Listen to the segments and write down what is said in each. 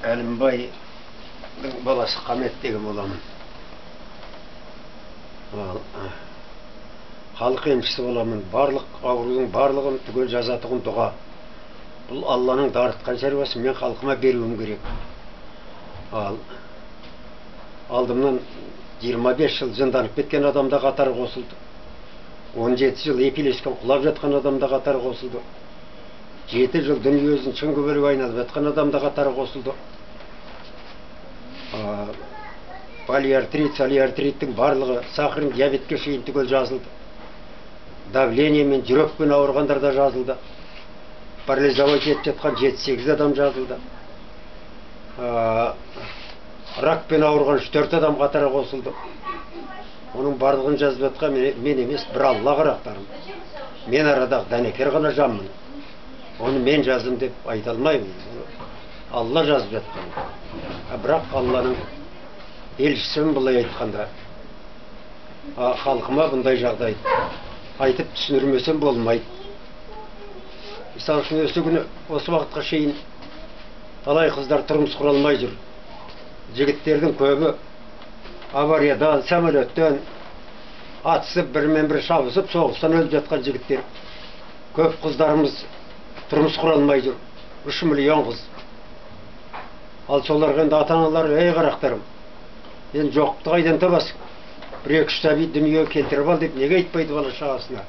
Әлімбайдың баласы Қамет деген боламын. Халық емшісі боламын. Барлық аурудың барлығын түгел жазатұғын дұға. Бұл Алланың дарытқан шаруасы, мен халқыма беруім керек. Алдымнан 25 жыл зынданып кеткен адамда қатар қосылды. 17 жыл епилескен құлап жатқан адамда қатар қосылды. 7 жыл дүниесін шын көбелек айналып жатқан адамда қатар қосылды. Полиартриттің барлығы, сахарный диабетке шейін түгел жазылды. Давление мен жүрекпен ауырғандарда жазылды. Парализовать етіп жатқан 7-8 адам жазылды. Ракпен ауырған 4 адам қатарға қосылды. Оның барлығын жазып жатқан мен емес, бір Алла қарақтарым. Мен арадағы дәнекер ғана жанмын. Оны мен жаздым деп айта алмаймын. Алла жазып жатқан. Бірақ Алланың елшісін бұлай айтқанда, халқыма бұндай жағдай айтып түсіндірмесем болмайды. Мысалы үшін осы күні, осы уақытқа шейін талай қыздар тұрмыс құра алмай жүр. Жігіттердің көбі авариядан, самолеттен атысып, бірімен бірі шабысып, соғыстан өліп жатқан жігіттер. Көп қыздарымыз тұрмыс құра алмай жүр. 3 миллион қыз. Ал соларға енді ата-аналар, ей қарақтарым, енді жоқты қайдан табасың? 1-2 сәби дүниеге келтіріп ал деп неге айтпайды бала шағасына?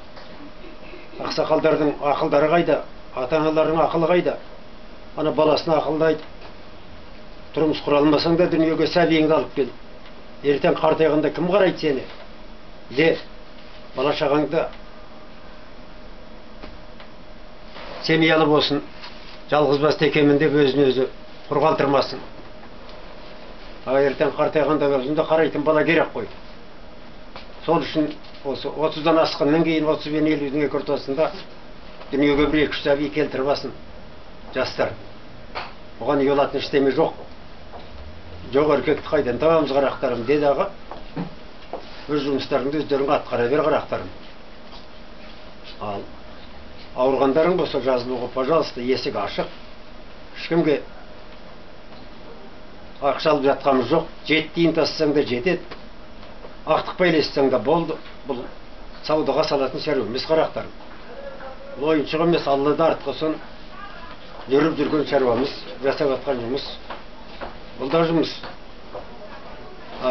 Ақсақалдардың ақылдары қайда? Ата-аналардың ақылы қайда? Ана баласына ақылды айтып, тұрмыс құра алмасаң да дүниеге сәбиіңді алып кел. Ертең қартайғанда кім қарайды сені? Де, бала шағаңды семьялы болсын, жалғызбасты екенмін деп өзін-өзі құр қалдырмасын. Ертең қартайғанда өзінде қарайтын бала керек қой. Сол үшін осы 30-дан асқаннан кейін 30-50-дің ортасында дүниеге 1-2 сәби келтіріп алсын жастар. Оған ұялатын ештеме жоқ. Жоқ еркекті қайдан табамыз қарақтарым деді аға. Өз жұмыстарыңды өздерің атқара бер қарақтарым. Ал ауырғандарың болса жазылуға, пожалуйста, есік ашық. Ешкімге ақша алып жатқанымыз жоқ. 7 тиын тассаң да жетеді. Ақтық байлассаң да болды. Бұл саудаға салатын шаруа емес қарақтарым. Бұл ойыншық емес, Аллада артқасын жүріп жүрген шаруамыз, жасап жатқан жұмыс. Бұл да жұмыс.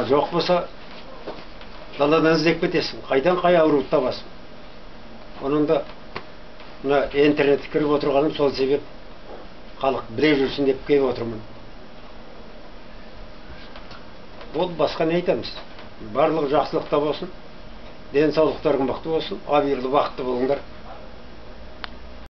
Жоқ болса, даладан іздеп кетесің. Қайдан қай ауруды табасың? Оның да интернетке кіріп отырғаным сол себеп. Халық біле жүрсін деп келіп отырмын. Бұл басқа не айтамыз? Барлығы жақсылықта болсын, денсаулықтарың мықты болсын, абырлы бақытты болыңдар.